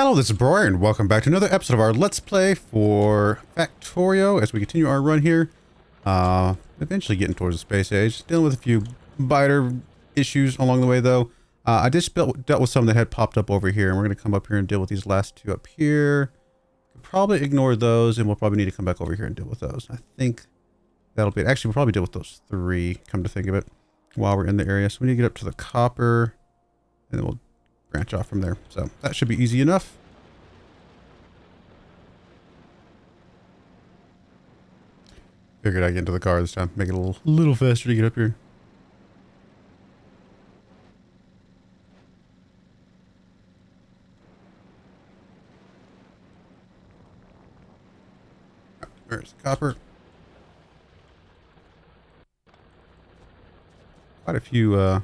Hello, this is Broyar, and welcome back to another episode of our Let's Play for Factorio as we continue our run here. Eventually getting towards the space age. Dealing with a few biter issues along the way, though. I just dealt with some that had popped up over here, and we're going to come up here and deal with these last two up here. Probably ignore those, and we'll probably need to come back over here and deal with those. I think that'll be it. Actually, we'll probably deal with those three, come to think of it, while we're in the area. So we need to get up to the copper, and then we'll branch off from there. So that should be easy enough. Figured I'd get into the car this time. Make it a little faster to get up here. There's the copper. Quite a few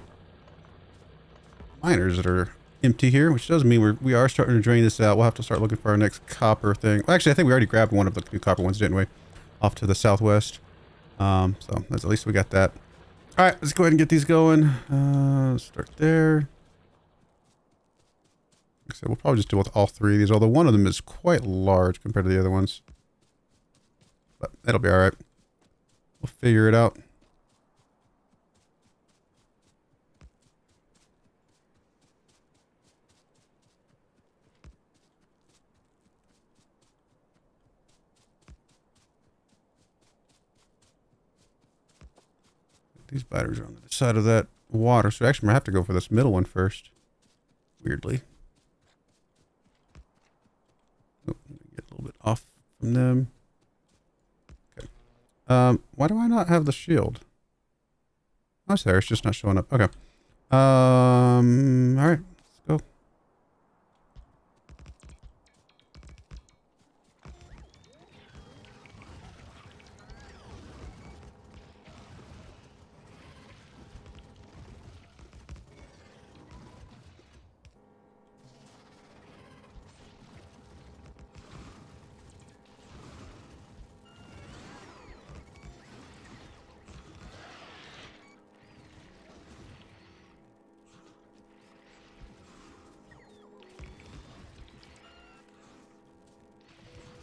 miners that are empty here, which does mean we are starting to drain this out. We'll have to start looking for our next copper thing. Well, actually, I think we already grabbed one of the two copper ones, didn't we? Off to the southwest. So that's at least we got that. All right, let's go ahead and get these going. Start there. Like I said, we'll probably just deal with all three of these, although one of them is quite large compared to the other ones. But it'll be all right. We'll figure it out. These batteries are on the other side of that water, so actually I'm going to have to go for this middle one first. Weirdly. Oh, get a little bit off from them. Okay. Why do I not have the shield? Oh, it's there. It's just not showing up. Okay. All right. Let's go.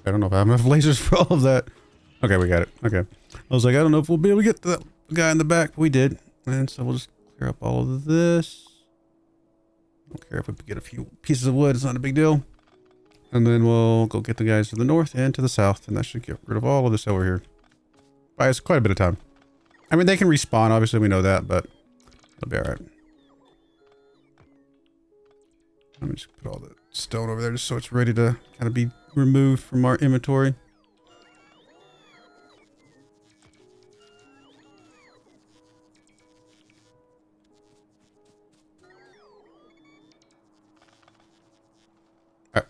I don't know if I have enough lasers for all of that. Okay, we got it. Okay. I was like, I don't know if we'll be able to get to that guy in the back, but we did. And so we'll just clear up all of this. Don't care if we get a few pieces of wood. It's not a big deal. And then we'll go get the guys to the north and to the south. And that should get rid of all of this over here. Buy us quite a bit of time. I mean, they can respawn. Obviously, we know that, but it'll be all right. Let me just put all the stone over there just so it's ready to kind of be removed from our inventory. All right,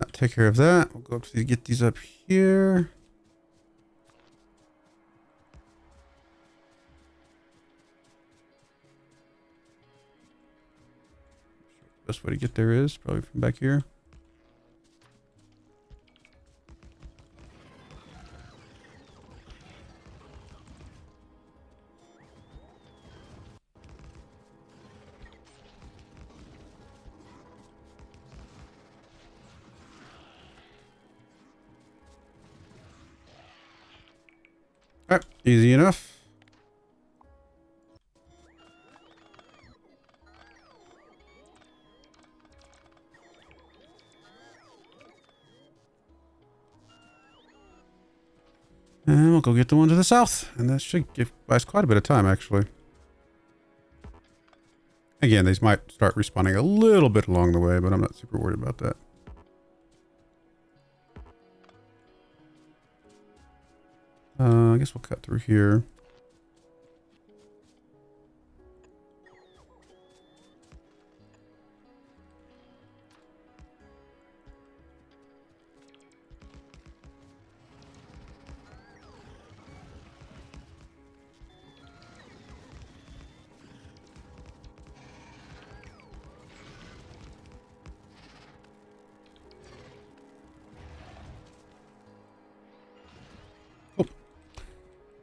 I'll take care of that. We'll go up to get these up here. Best way to get there is probably from back here. All right, easy enough. And we'll go get the one to the south. And that should give us quite a bit of time, actually. Again, these might start respawning a little bit along the way, but I'm not super worried about that. I guess we'll cut through here.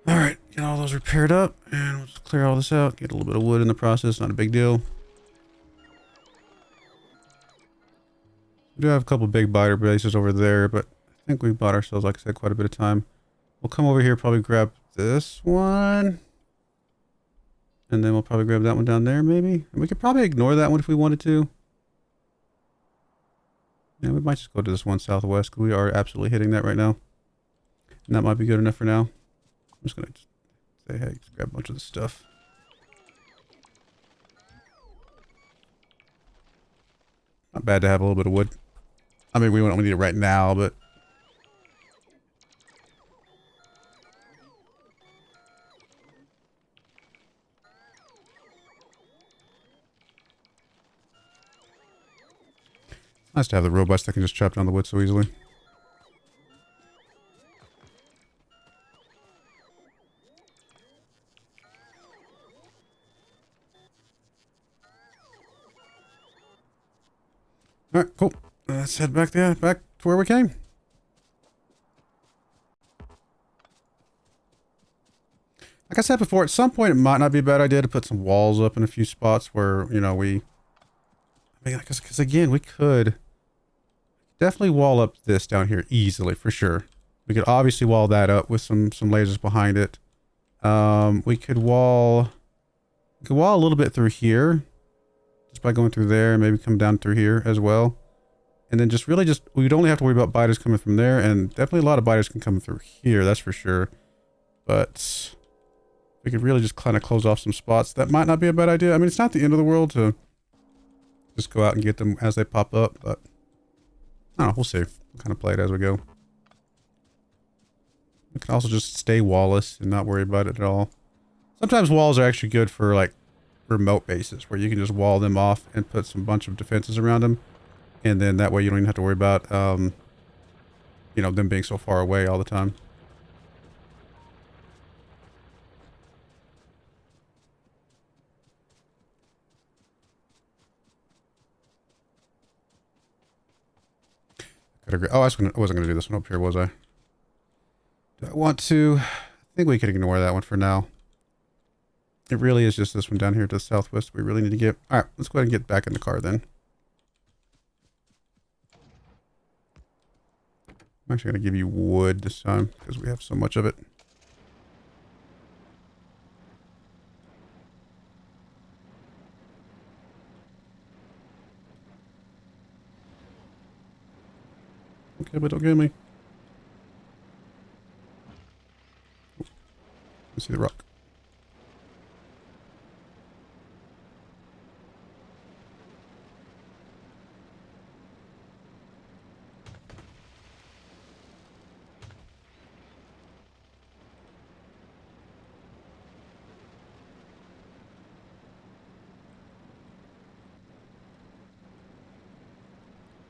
All right, get all those repaired up, and we'll just clear all this out. Get a little bit of wood in the process, not a big deal. We do have a couple big biter bases over there, but I think we bought ourselves, like I said, quite a bit of time. We'll come over here, probably grab this one. And then we'll probably grab that one down there, maybe. And we could probably ignore that one if we wanted to. Yeah, we might just go to this one southwest, because we are absolutely hitting that right now. And that might be good enough for now. I'm just going to say, hey, just grab a bunch of this stuff. Not bad to have a little bit of wood. I mean, we don't need it right now, but... Nice to have the robots that can just chop down the wood so easily. Alright, cool. Let's head back there, back to where we came. Like I said before, at some point it might not be a bad idea to put some walls up in a few spots where, you know, I mean, because again, we could definitely wall up this down here easily, for sure. We could obviously wall that up with some lasers behind it. We could wall a little bit through here. Just by going through there and maybe come down through here as well. And then we'd only have to worry about biters coming from there, and definitely a lot of biters can come through here, that's for sure. But we could really just kind of close off some spots. That might not be a bad idea. I mean, it's not the end of the world to just go out and get them as they pop up, but I don't know, we'll see. We'll kind of play it as we go. We can also just stay wall-less and not worry about it at all. Sometimes walls are actually good for, like, remote bases, where you can just wall them off and put some bunch of defenses around them. And then that way you don't even have to worry about, you know, them being so far away all the time. Oh, I wasn't going to do this one up here, was I? Do I want to? I think we can ignore that one for now. It really is just this one down here to the southwest we really need to get. All right, let's go ahead and get back in the car then. I'm actually going to give you wood this time because we have so much of it. Okay, but don't get me. Let's see the rock.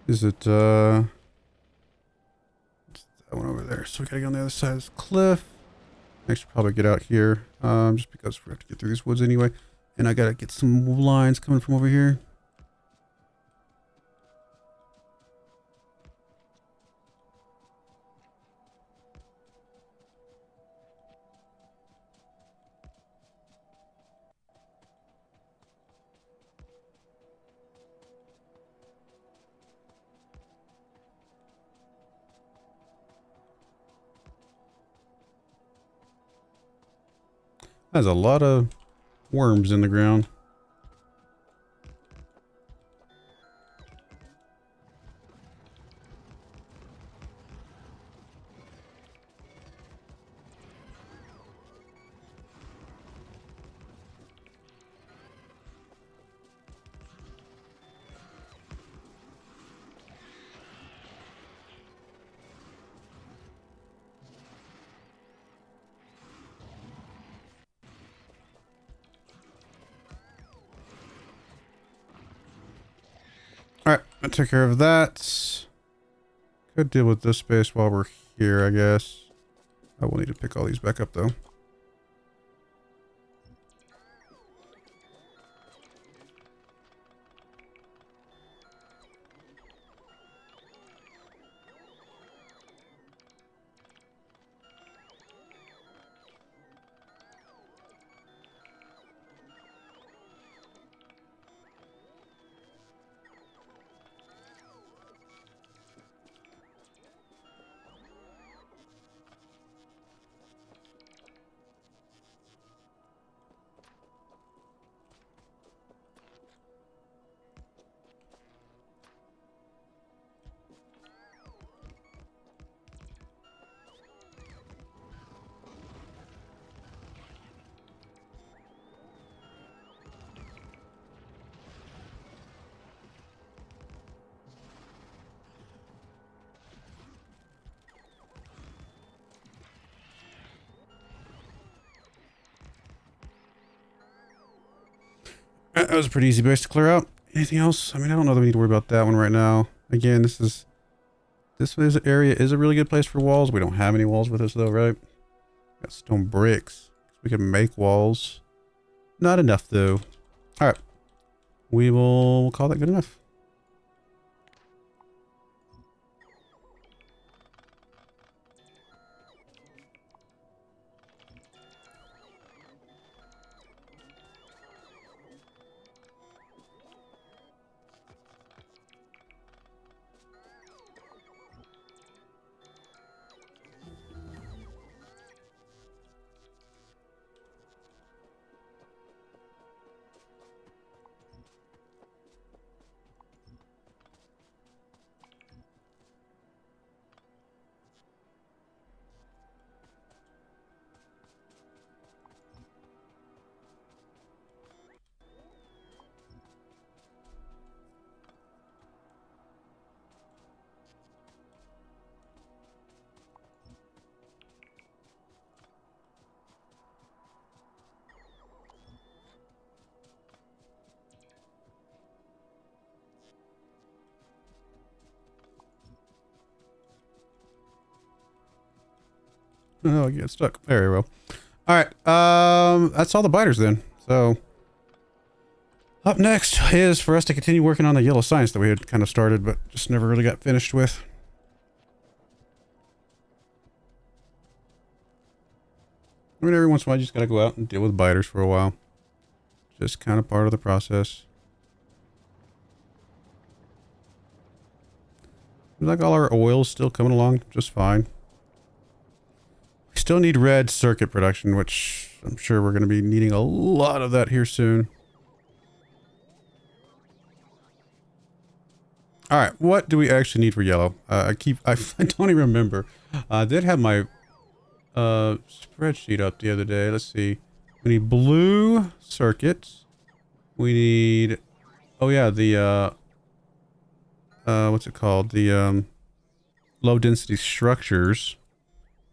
Is it, that one over there. So we gotta get on the other side of this cliff. I should probably get out here, just because we have to get through these woods anyway. And I gotta get some lines coming from over here. There's a lot of worms in the ground. Alright, I took care of that. Could deal with this space while we're here, I guess. I will need to pick all these back up, though. That was a pretty easy base to clear out. Anything else? I mean, I don't know that we need to worry about that one right now. Again, this area is a really good place for walls. We don't have any walls with us though, right? Got stone bricks. We can make walls. Not enough though. All right. We'll call that good enough. Oh, you get stuck. Very well. All right. That's all the biters then. So up next is for us to continue working on the yellow science that we had kind of started, but just never really got finished with. I mean, every once in a while, you just got to go out and deal with biters for a while. Just kind of part of the process. Like all our oil's still coming along just fine. We still need red circuit production, which I'm sure we're going to be needing a lot of that here soon. All right, what do we actually need for yellow? I don't even remember. I did have my spreadsheet up the other day. Let's see. We need blue circuits. We need, oh yeah, the what's it called? The low density structures.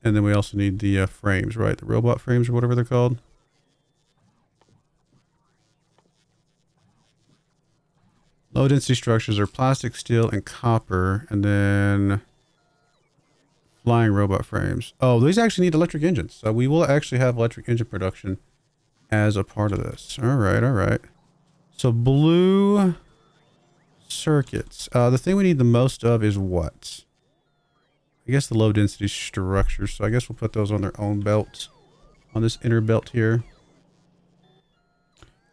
And then we also need the frames, right? The robot frames or whatever they're called. Low density structures are plastic, steel, and copper. And then flying robot frames. Oh, these actually need electric engines. So we will actually have electric engine production as a part of this. All right, all right. So blue circuits. The thing we need the most of is what? I guess the low density structures. So I guess we'll put those on their own belt. On this inner belt here.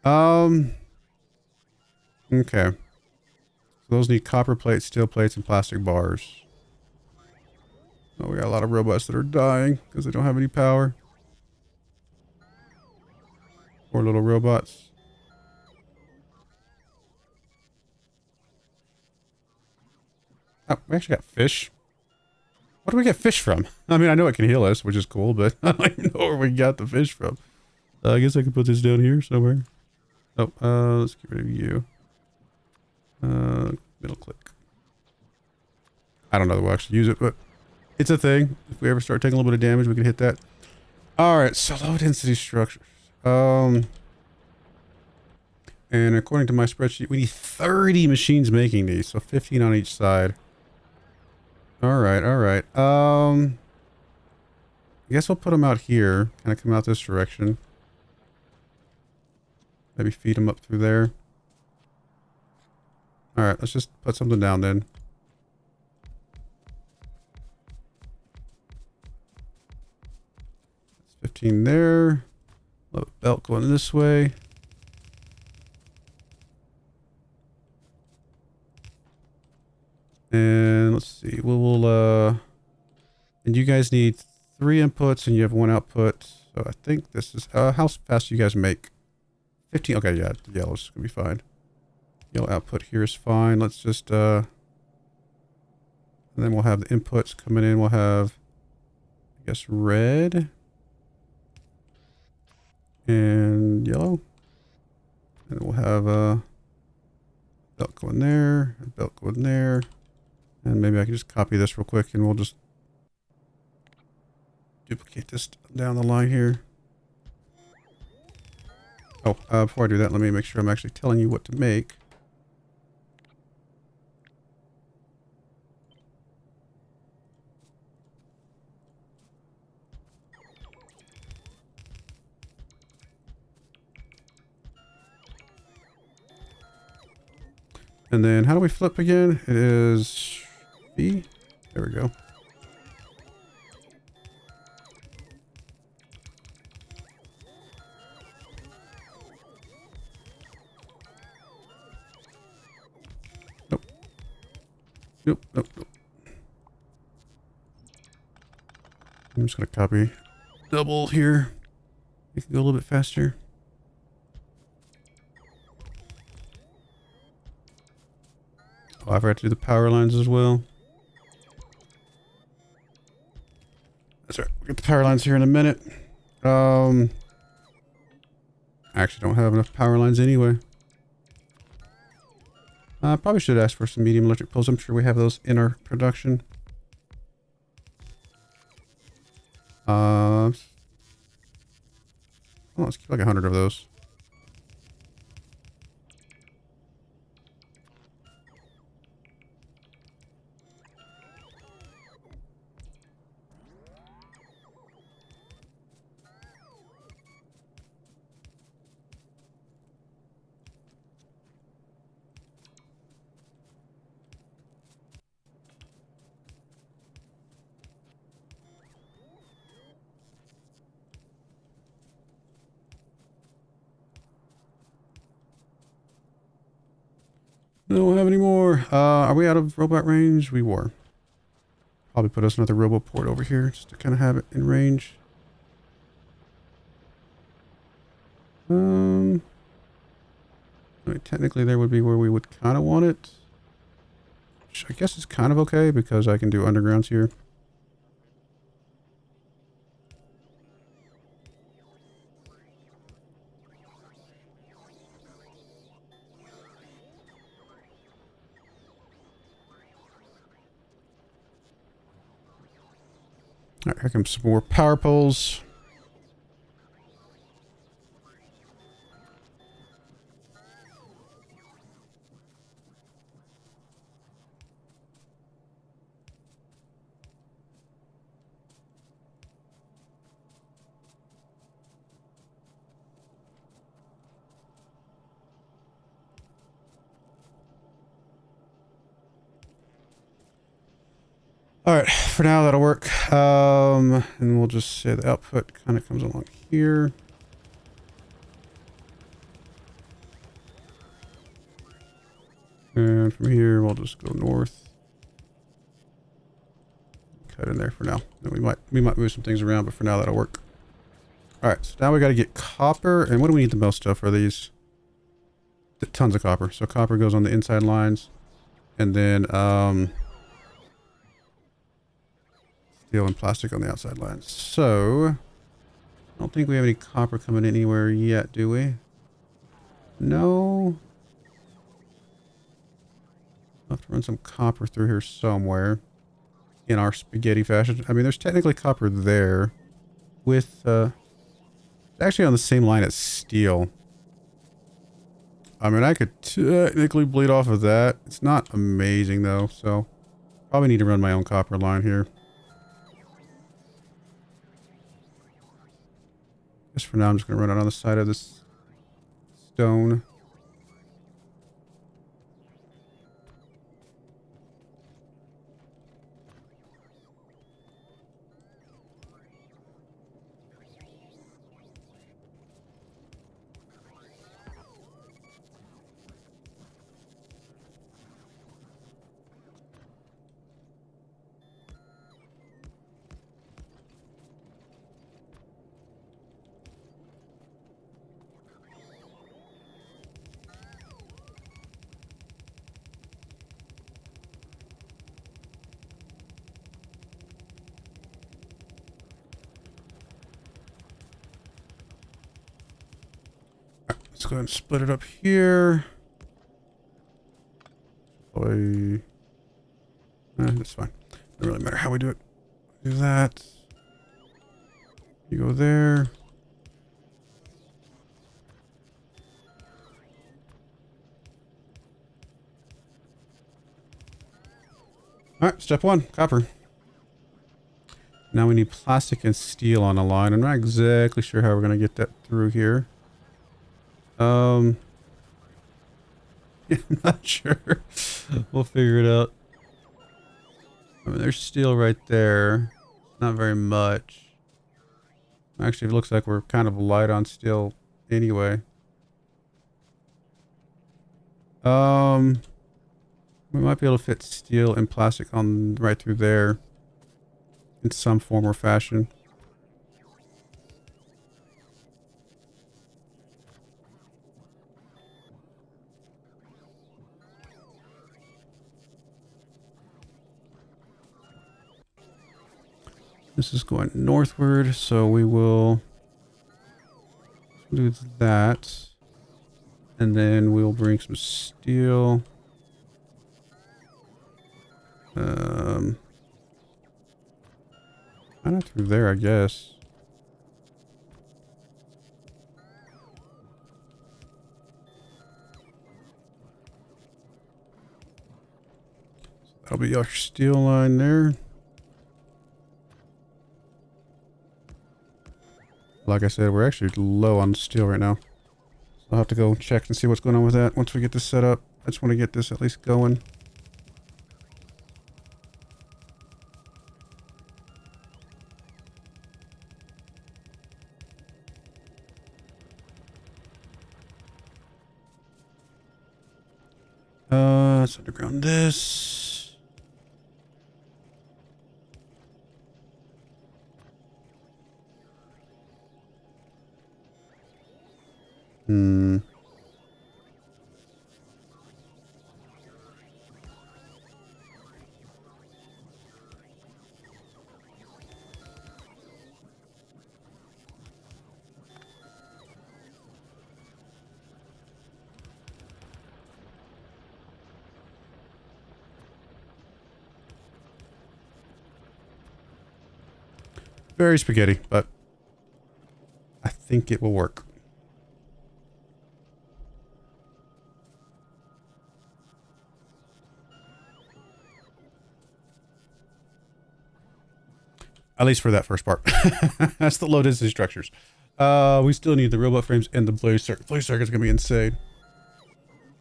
Okay. So those need copper plates, steel plates, and plastic bars. Oh, we got a lot of robots that are dying because they don't have any power. Poor little robots. Oh, we actually got fish. What do we get fish from? I mean, I know it can heal us, which is cool, but I don't even know where we got the fish from. I guess I can put this down here somewhere. Oh, let's get rid of you. Middle click. I don't know that we'll actually use it, but it's a thing. If we ever start taking a little bit of damage, we can hit that. All right, so low density structures. And according to my spreadsheet, we need 30 machines making these, so 15 on each side. All right, all right. I guess we'll put them out here. Kind of come out this direction. Maybe feed them up through there. All right, let's just put something down then. 15 there. Little belt going this way. And let's see. And you guys need 3 inputs and you have 1 output. So I think this is how fast do you guys make? 15. Okay, yeah, the yellow's gonna be fine. Yellow output here is fine. Let's just and then we'll have the inputs coming in. We'll have, I guess, red and yellow. And we'll have a belt going there, a belt going there. And maybe I can just copy this real quick and we'll just duplicate this down the line here. Oh, before I do that, let me make sure I'm actually telling you what to make. And then how do we flip again? It is B. There we go. Nope. Nope, nope, nope. I'm just going to copy double here. Make it go a little bit faster. Oh, I forgot to do the power lines as well. That's right. We'll get the power lines here in a minute. I actually don't have enough power lines anyway. I probably should ask for some medium electric poles. I'm sure we have those in our production. Oh, let's keep like 100 of those. Don't have any more. Are we out of robot range? We were. Probably put us another robo port over here just to kind of have it in range. I mean, technically there would be where we would kind of want it. Which I guess it's kind of okay because I can do undergrounds here. All right, here comes some more power poles. All right, for now that'll work. And we'll just say the output kind of comes along here. And from here, we'll just go north. Cut in there for now. And we might move some things around, but for now that'll work. All right, so now we got to get copper. And what do we need the most of for these? Tons of copper. So copper goes on the inside lines, and then steel and plastic on the outside lines. So I don't think we have any copper coming anywhere yet, do we? No. I'll have to run some copper through here somewhere in our spaghetti fashion. I mean, there's technically copper there with it's actually on the same line as steel. I mean, I could technically bleed off of that. It's not amazing though, so probably need to run my own copper line here. Just for now, I'm just going to run it on the side of this stone. Let's go ahead and split it up here. That's fine. Doesn't really matter how we do it. Do that. You go there. Alright, step one, copper. Now we need plastic and steel on a line. I'm not exactly sure how we're going to get that through here. Yeah, I'm not sure. We'll figure it out. I mean, there's steel right there. Not very much. Actually, it looks like we're kind of light on steel anyway. We might be able to fit steel and plastic on right through there in some form or fashion. This is going northward, so we will do that. And then we'll bring some steel. Kind of through there, I guess. So that'll be our steel line there. Like I said, we're actually low on steel right now. So I'll have to go check and see what's going on with that once we get this set up. I just want to get this at least going. Let's underground this. Very spaghetti, but I think it will work. At least for that first part. That's the low density structures. We still need the robot frames and the blaze circuit. Blaze circuit's gonna be insane.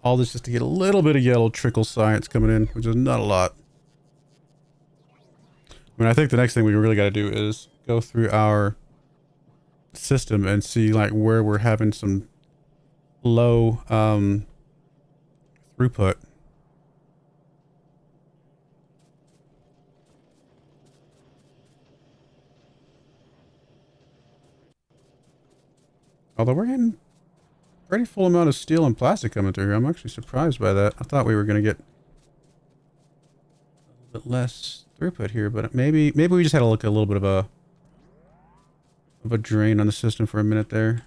All this just to get a little bit of yellow trickle science coming in, which is not a lot. I mean, I think the next thing we really got to do is go through our system and see like where we're having some low throughput. Although we're getting a pretty full amount of steel and plastic coming through here. I'm actually surprised by that. I thought we were going to get a little bit less throughput here, but maybe we just had to look a little bit of a drain on the system for a minute there.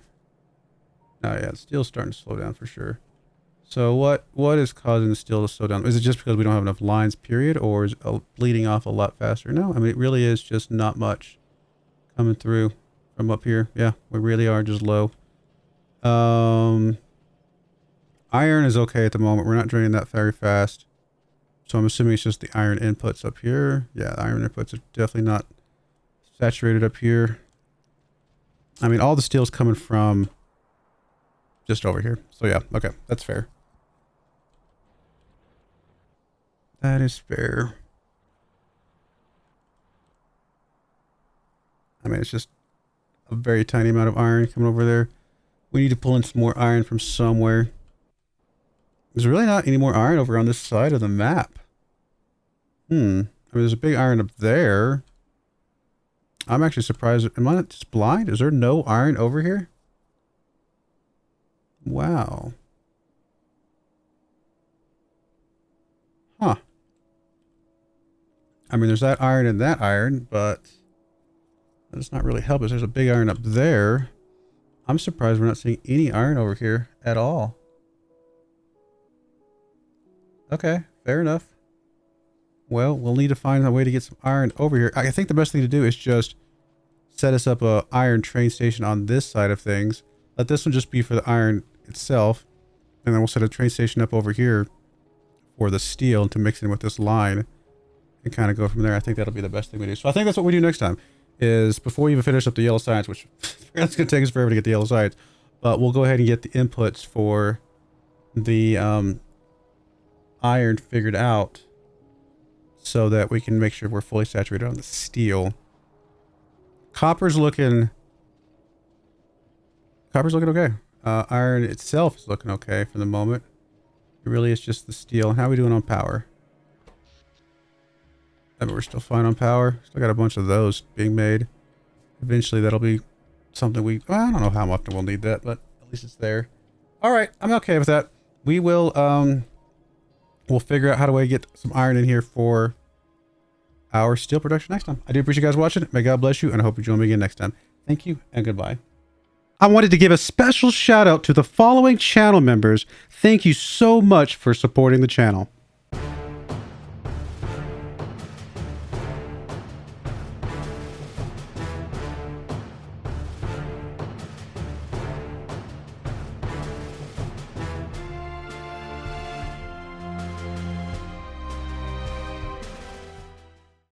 Oh yeah, the steel's starting to slow down for sure. So what is causing the steel to slow down? Is it just because we don't have enough lines, period, or is it bleeding off a lot faster? No, I mean, it really is just not much coming through from up here. Yeah, we really are just low. Iron is okay at the moment. We're not draining that very fast. So I'm assuming it's just the iron inputs up here. Yeah, the iron inputs are definitely not saturated up here. I mean, all the steel's coming from just over here. So yeah, okay, that's fair. That is fair. I mean, it's just a very tiny amount of iron coming over there. We need to pull in some more iron from somewhere. There's really not any more iron over on this side of the map. I mean, there's a big iron up there. I'm actually surprised. Am I not just blind? Is there no iron over here? Wow. Huh. I mean, there's that iron and that iron, but that's not really help us. There's a big iron up there. I'm surprised we're not seeing any iron over here at all. Okay, fair enough. Well, we'll need to find a way to get some iron over here. I think the best thing to do is just set us up a iron train station on this side of things. Let this one just be for the iron itself. And then we'll set a train station up over here for the steel to mix in with this line. and kind of go from there. I think that'll be the best thing we do. So I think that's what we do next time, is before we even finish up the yellow science, which that's going to take us forever to get the yellow science, but we'll go ahead and get the inputs for the iron figured out so that we can make sure we're fully saturated on the steel. Copper's looking okay. Iron itself is looking okay for the moment. It really is just the steel. How are we doing on power? I mean, we're still fine on power. Still got a bunch of those being made. Eventually that'll be something well, I don't know how often we'll need that, but at least it's there. All right, I'm okay with that. We will we'll figure out how to get some iron in here for our steel production next time. I do appreciate you guys watching. May God bless you, and I hope you join me again next time. Thank you and goodbye. I wanted to give a special shout out to the following channel members. Thank you so much for supporting the channel.